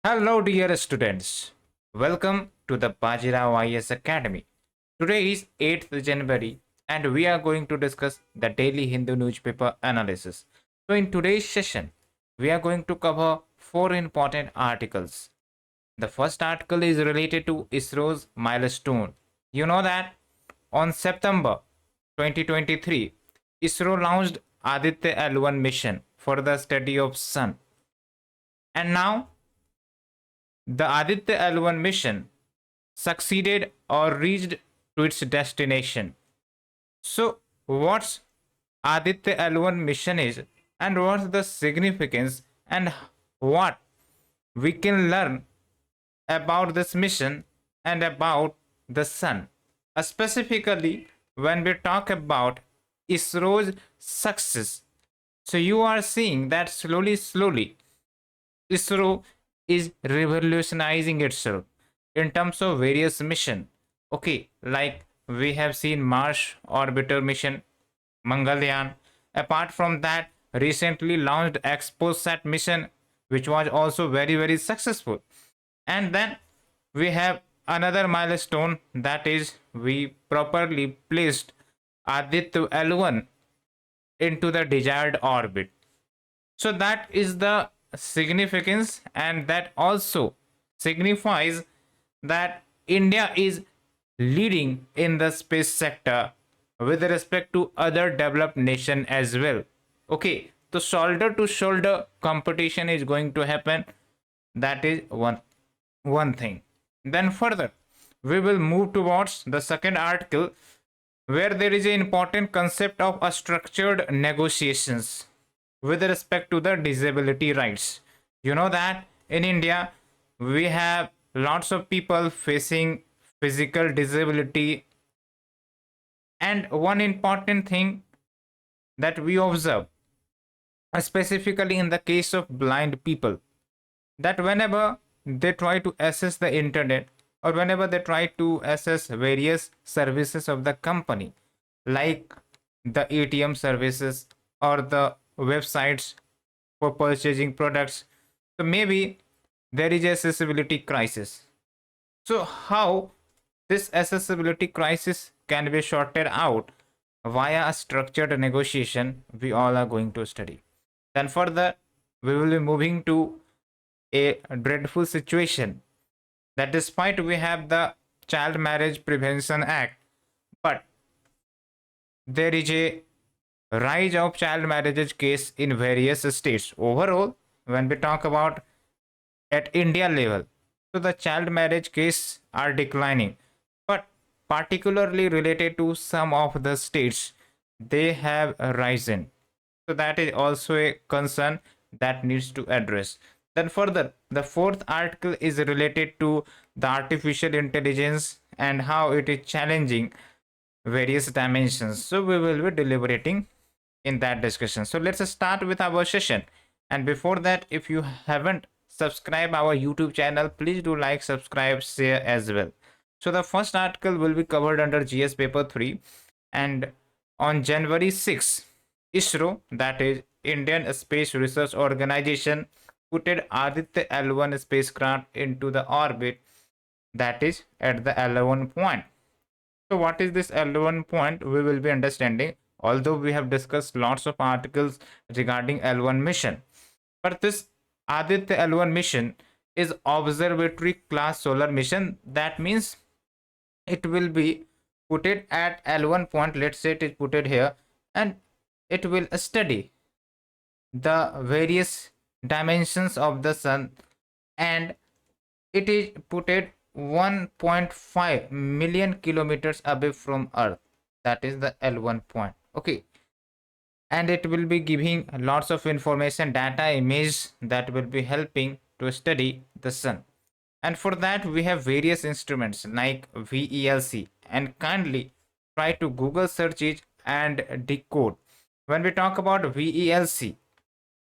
Hello, dear students. Welcome to the Bajirao IAS Academy. Today is 8th January, and we are going to discuss the daily Hindu newspaper analysis. So, in today's session, we are going to cover four important articles. The first article is related to ISRO's milestone. You know that on September 2023, ISRO launched Aditya L1 mission for the study of Sun. And now the Aditya L1 mission succeeded or reached to its destination. So, what's Aditya L1 mission is, and what's the significance, and what we can learn about this mission and about the sun. Specifically, when we talk about ISRO's success, so you are seeing that slowly, ISRO is revolutionizing itself in terms of various mission. Okay, like we have seen Mars orbiter mission, Mangalyaan. Apart from that, recently launched ExpoSat mission, which was also very successful. And then we have another milestone, that is we properly placed Aditya L1 into the desired orbit. So that is the significance, and that also signifies that India is leading in the space sector with respect to other developed nation as well. Okay, so shoulder to shoulder competition is going to happen. That is one thing. Then further, we will move towards the second article, where there is an important concept of a structured negotiations with respect to the disability rights. You know that in India we have lots of people facing physical disability, and one important thing that we observe, specifically in the case of blind people, that whenever they try to access the internet, or whenever they try to access various services of the company, like the ATM services or the websites for purchasing products, so maybe there is a accessibility crisis. So how this accessibility crisis can be sorted out via a structured negotiation, we all are going to study. Then further, we will be moving to a dreadful situation, that despite we have the Child Marriage Prevention Act, but there is a rise of child marriages case in various states. Overall, when we talk about at India level, so the child marriage case are declining, but particularly related to some of the states, they have risen. So that is also a concern that needs to address. Then further, the fourth article is related to the artificial intelligence and how it is challenging various dimensions. So we will be deliberating in that discussion. So let's start with our session. And before that, if you haven't subscribed our YouTube channel, please do like, subscribe, share as well. So the first article will be covered under GS paper 3, and on January 6, ISRO, that is Indian Space Research Organization, put Aditya L1 spacecraft into the orbit, that is at the L1 point. So what is this L1 point? We will be understanding, although we have discussed lots of articles regarding L1 mission. But this Aditya L1 mission is observatory class solar mission. That means it will be put it at L1 point. Let's say it is put it here, and it will study the various dimensions of the sun, and it is put it 1.5 million kilometers away from Earth. That is the L1 point. Okay, and it will be giving lots of information, data, image, that will be helping to study the sun. And for that we have various instruments like VELC, and kindly try to Google search it and decode. When we talk about VELC,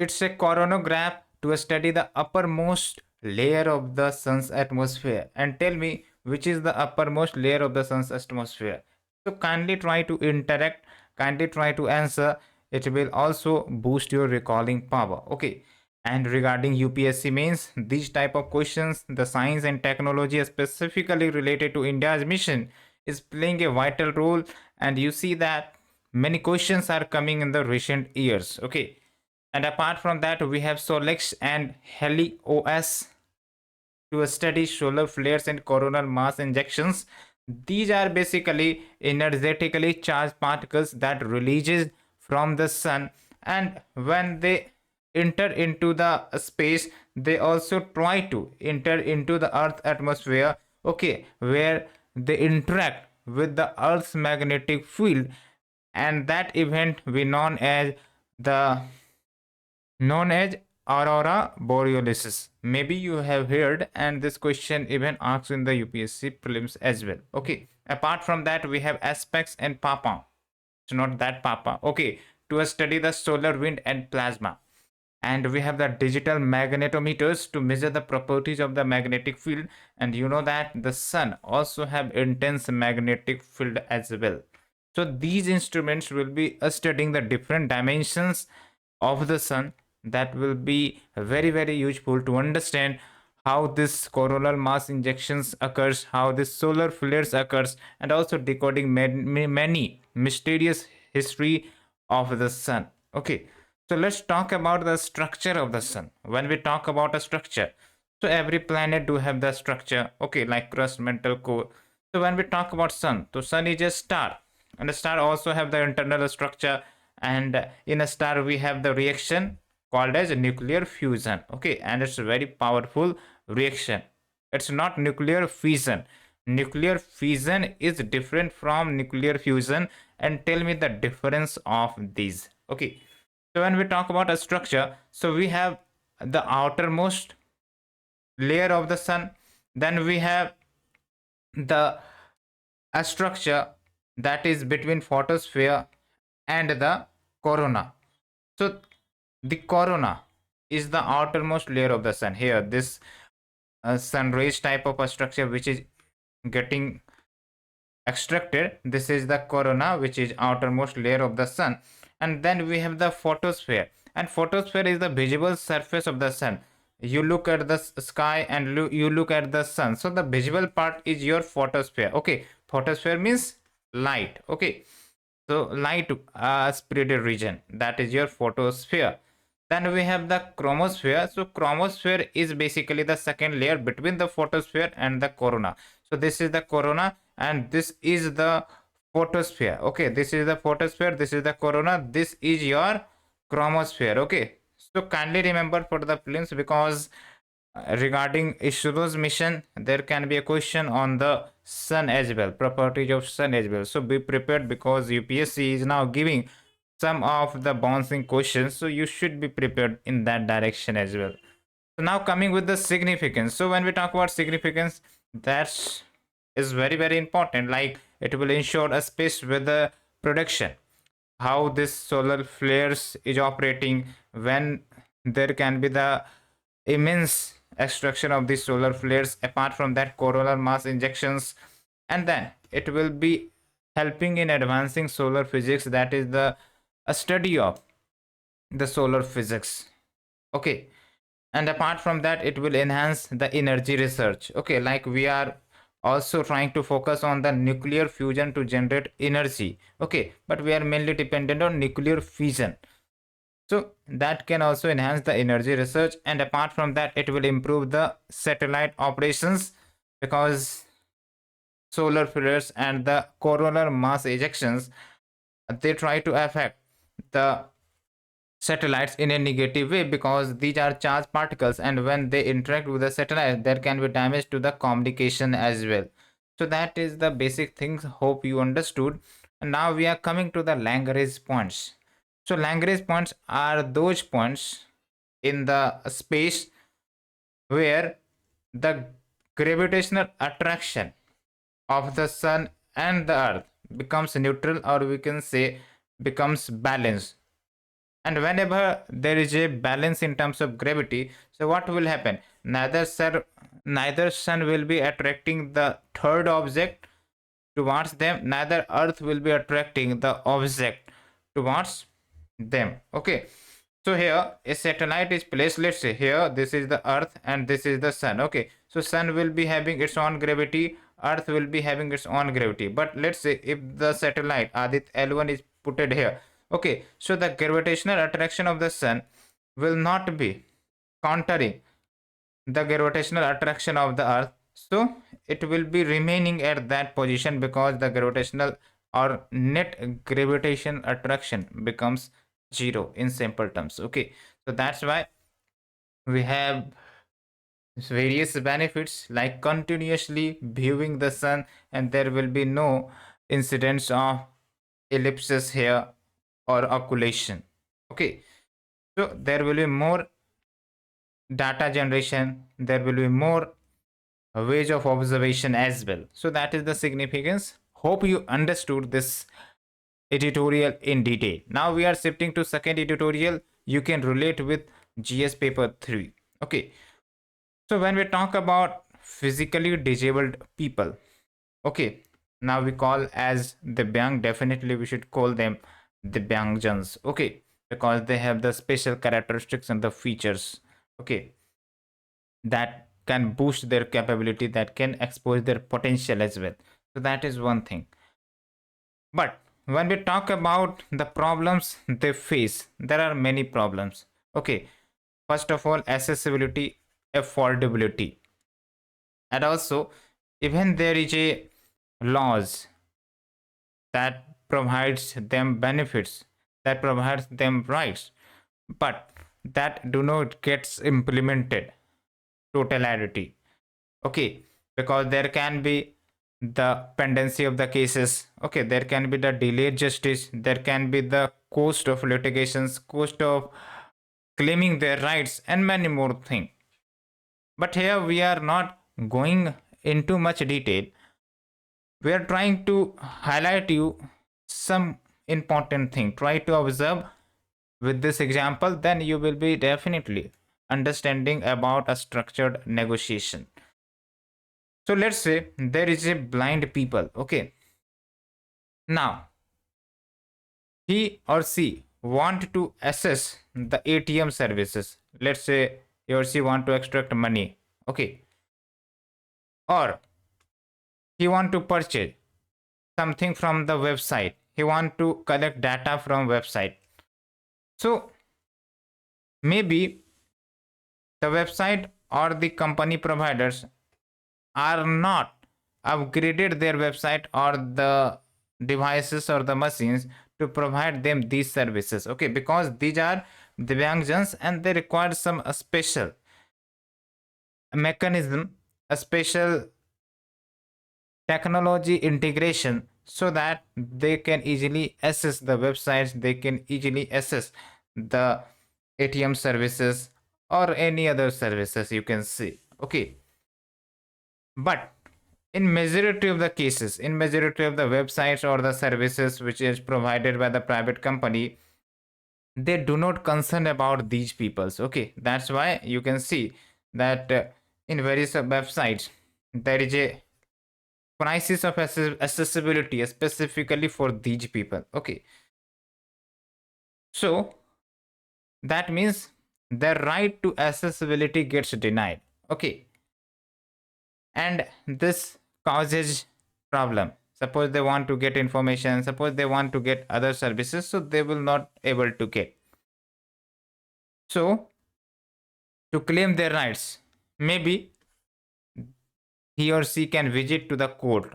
it's a coronagraph to study the uppermost layer of the sun's atmosphere. And tell me, which is the uppermost layer of the sun's atmosphere? So kindly try to interact, kindly try to answer. It will also boost your recalling power. Okay, And regarding UPSC mains, these type of questions, the science and technology specifically related to India's mission is playing a vital role, and you see that many questions are coming in the recent years. Okay, and apart from that, we have Solex and Helios to study solar flares and coronal mass injections. These are basically energetically charged particles that releases from the sun, and when they enter into the space, they also try to enter into the earth atmosphere, okay, where they interact with the earth's magnetic field, and that event we the known as aurora borealis. Maybe you have heard, and this question even asked in the UPSC prelims as well. Okay, apart from that, we have aspects and papa. It's not that papa. Okay, to study the solar wind and plasma. And we have the digital magnetometers to measure the properties of the magnetic field, and you know that the sun also have intense magnetic field as well. So these instruments will be studying the different dimensions of the sun, that will be very useful to understand how this coronal mass injections occurs, how this solar flares occurs, and also decoding many mysterious history of the sun. Okay, so let's talk about the structure of the sun. When we talk about a structure, so every planet do have the structure, okay, like crust, mantle, core. So when we talk about sun, so sun is a star, and a star also have the internal structure, and in a star we have the reaction called as nuclear fusion. Okay, and it's a very powerful reaction. It's not nuclear fission. Nuclear fission is different from nuclear fusion, and tell me the difference of these. Okay, so when we talk about a structure, so we have the outermost layer of the sun, then we have the a structure that is between photosphere and the corona. So the corona is the outermost layer of the sun. Here, this sun rays type of a structure which is getting extracted, this is the corona, which is outermost layer of the sun. And then we have the photosphere, and photosphere is the visible surface of the sun. You look at the sky and you look at the sun, so the visible part is your photosphere. Okay, photosphere means light. Okay, so light spreaded region, that is your photosphere. Then we have the chromosphere. So chromosphere is basically the second layer between the photosphere and the corona. So this is the corona, and this is the photosphere. Okay, this is the photosphere, this is the corona, this is your chromosphere. Okay, so kindly remember for the prelims, because regarding ISRO's mission, there can be a question on the sun as well, properties of sun as well. So be prepared, because UPSC is now giving some of the bouncing questions, so you should be prepared in that direction as well. So now coming with the significance. So when we talk about significance, that is very important. Like, it will ensure a space weather prediction, how this solar flares is operating, when there can be the immense extraction of these solar flares. Apart from that, coronal mass injections, and then it will be helping in advancing solar physics, that is the a study of the solar physics. Okay, and apart from that, it will enhance the energy research. Okay, like we are also trying to focus on the nuclear fusion to generate energy. Okay, but we are mainly dependent on nuclear fission, so that can also enhance the energy research. And apart from that, it will improve the satellite operations, because solar flares and the coronal mass ejections, they try to affect the satellites in a negative way, because these are charged particles, and when they interact with the satellite, there can be damage to the communication as well. So that is the basic things, hope you understood. And now we are coming to the Lagrange points. So Lagrange points are those points in the space where the gravitational attraction of the sun and the earth becomes neutral, or we can say becomes balanced. And whenever there is a balance in terms of gravity, so what will happen? Neither sun will be attracting the third object towards them, neither earth will be attracting the object towards them. Okay, So here a satellite is placed. Let's say here this is the earth and this is the sun. Okay, so sun will be having its own gravity, earth will be having its own gravity. But let's say if the satellite Adit L1 is put here, okay, so the gravitational attraction of the sun will not be countering the gravitational attraction of the earth, so it will be remaining at that position because the gravitational or net gravitation attraction becomes zero in simple terms. Okay, so that's why we have various benefits like continuously viewing the sun, and there will be no incidents of ellipses here or occultation. Okay, so there will be more data generation, there will be more ways of observation as well. So that is the significance. Hope you understood this editorial in detail. Now we are shifting to second editorial. You can relate with GS paper 3. Okay, so when we talk about physically disabled people, okay, now we call as the Divyang, definitely we should call them the Divyangjans. Okay, because they have the special characteristics and the features, okay, that can boost their capability, that can expose their potential as well. So that is one thing. But when we talk about the problems they face, there are many problems. Okay, first of all, accessibility, affordability, and also even there is a laws that provides them benefits, that provides them rights, but that do not gets implemented totality. Okay, because there can be the pendency of the cases. Okay, there can be the delayed justice, there can be the cost of litigations, cost of claiming their rights, and many more things. But here we are not going into much detail. We are trying to highlight you some important thing. Try to observe with this example, then you will be definitely understanding about a structured negotiation. So let's say there is a blind people. Okay, now he or she want to access the ATM services. Let's say he or she want to extract money. Okay, or he want to purchase something from the website, he want to collect data from website. So maybe the website or the company providers are not upgraded their website or the devices or the machines to provide them these services. Okay, because these are Divyangjans and they require some special mechanism, a special technology integration, so that they can easily access the websites, they can easily access the ATM services or any other services you can see. Okay, but in majority of the cases, in majority of the websites or the services which is provided by the private company, they do not concern about these peoples. Okay, that's why you can see that in various websites there is a crisis of accessibility specifically for these people. Okay, so that means their right to accessibility gets denied. Okay, and this causes problem. Suppose they want to get information, suppose they want to get other services, so they will not able to get. So to claim their rights, maybe he or she can visit to the court.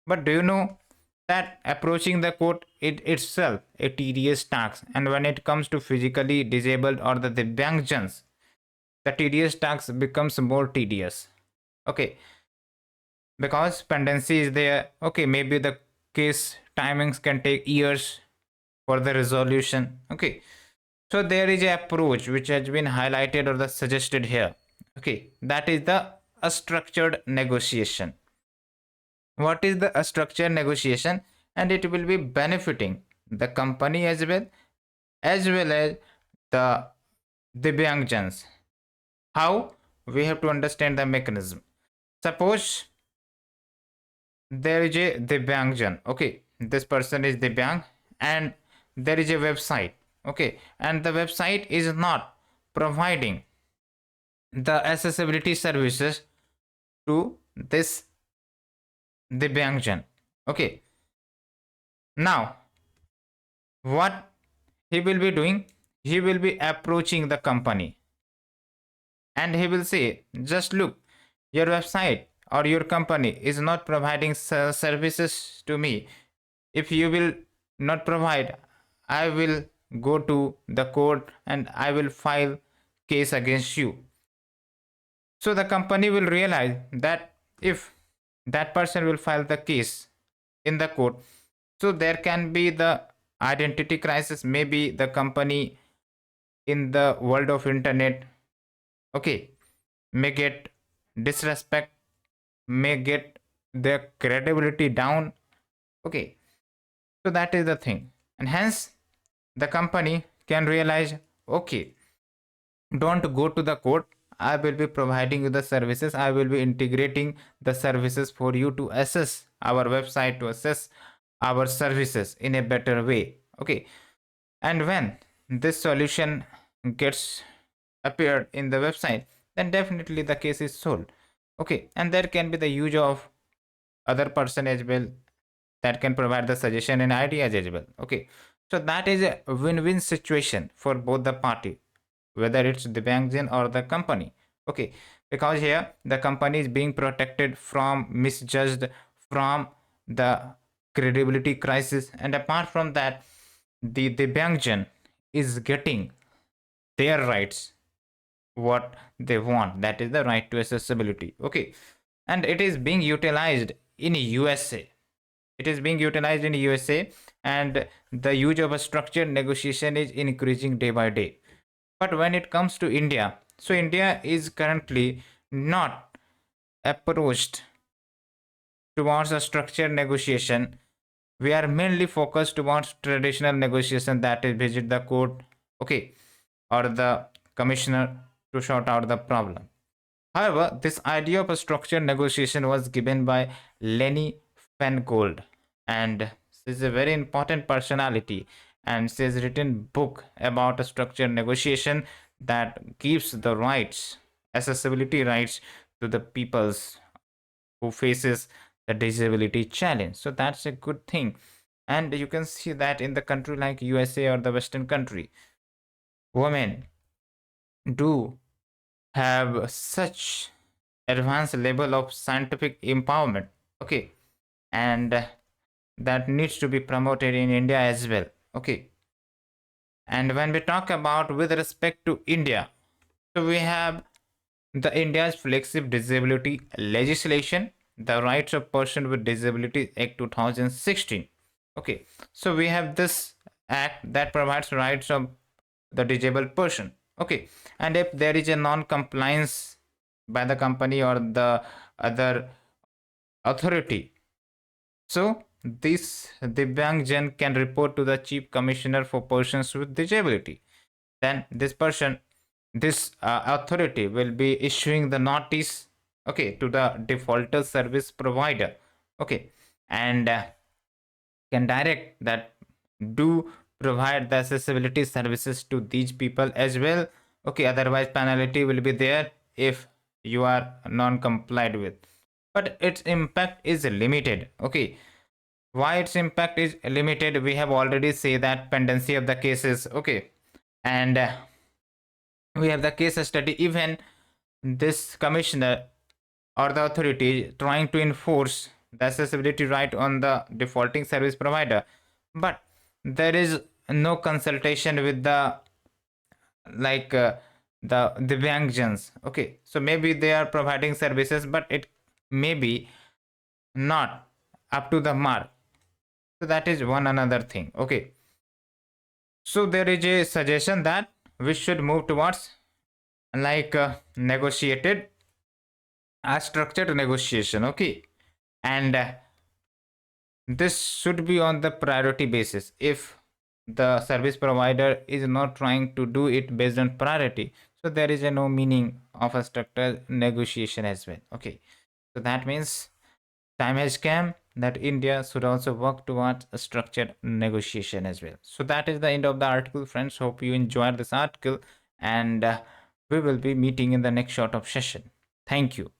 But do you know that approaching the court it itself a tedious task, and when it comes to physically disabled or the Divyangjans, the tedious task becomes more tedious. Okay, because pendency is there. Okay, maybe the case timings can take years for the resolution. Okay, so there is a approach which has been highlighted or the suggested here. Okay, that is the a structured negotiation. What is the structured negotiation? And it will be benefiting the company as well as the Divyangjans. How? We have to understand the mechanism. Suppose there is a Divyangjan. Okay, this person is Divyang and there is a website. okay, and the website is not providing the accessibility services to this Divyangjan. Okay, now what he will be doing, he will be approaching the company and he will say, just look, your website or your company is not providing services to me. If you will not provide, I will go to the court and I will file case against you. So the company will realize that if that person will file the case in the court, so there can be the identity crisis. Maybe the company in the world of internet, okay, may get disrespect, may get their credibility down. Okay, so that is the thing, and hence the company can realize, okay, don't go to the court, I will be providing you the services, I will be integrating the services for you to assess our website, to assess our services in a better way. Okay, and when this solution gets appeared in the website, then definitely the case is solved. Okay, and there can be the use of other person as well that can provide the suggestion and ideas as well. Okay, so that is a win-win situation for both the party, whether it's the Divyangjan or the company. Okay, because here the company is being protected from misjudged, from the credibility crisis, and apart from that, the Divyangjan is getting their rights, what they want, that is the right to accessibility. Okay, and it is being utilized in USA. It is being utilized in USA, and the use of a structured negotiation is increasing day by day. But when it comes to India, so India is currently not approached towards a structured negotiation. We are mainly focused towards traditional negotiation, that is visit the court, okay, or the commissioner to sort out the problem. However, this idea of a structured negotiation was given by Lenny Fengold, and she is a very important personality, and she has written book about a structured negotiation that gives the rights, accessibility rights to the peoples who faces the disability challenge. So that's a good thing, and you can see that in the country like USA or the Western country, women do have such advanced level of scientific empowerment. Okay, and that needs to be promoted in India as well. Okay, and when we talk about with respect to India, so we have the India's flagship disability legislation, the Rights of Person with Disabilities Act 2016. Okay, so we have this act that provides rights of the disabled person. Okay, and if there is a non-compliance by the company or the other authority, so this Divyangjan can report to the Chief Commissioner for Persons with Disability. Then this person, this authority will be issuing the notice, okay, to the defaulter service provider. Okay, and can direct that do provide the accessibility services to these people as well. Okay, otherwise penalty will be there if you are non-complied with, but its impact is limited. Okay, why its impact is limited, we have already say that pendency of the cases. Okay, and we have the case study, even this commissioner or the authority trying to enforce the accessibility right on the defaulting service provider, but there is no consultation with the like the Divyangjans. Okay, so maybe they are providing services, but it may be not up to the mark. So that is one another thing. Okay, so there is a suggestion that we should move towards negotiated a structured negotiation. Okay, and this should be on the priority basis. If the service provider is not trying to do it based on priority, so there is a no meaning of a structured negotiation as well. Okay, so that means time has come, that India should also work towards a structured negotiation as well. So that is the end of the article, friends. Hope you enjoyed this article, and we will be meeting in the next short of session. Thank you.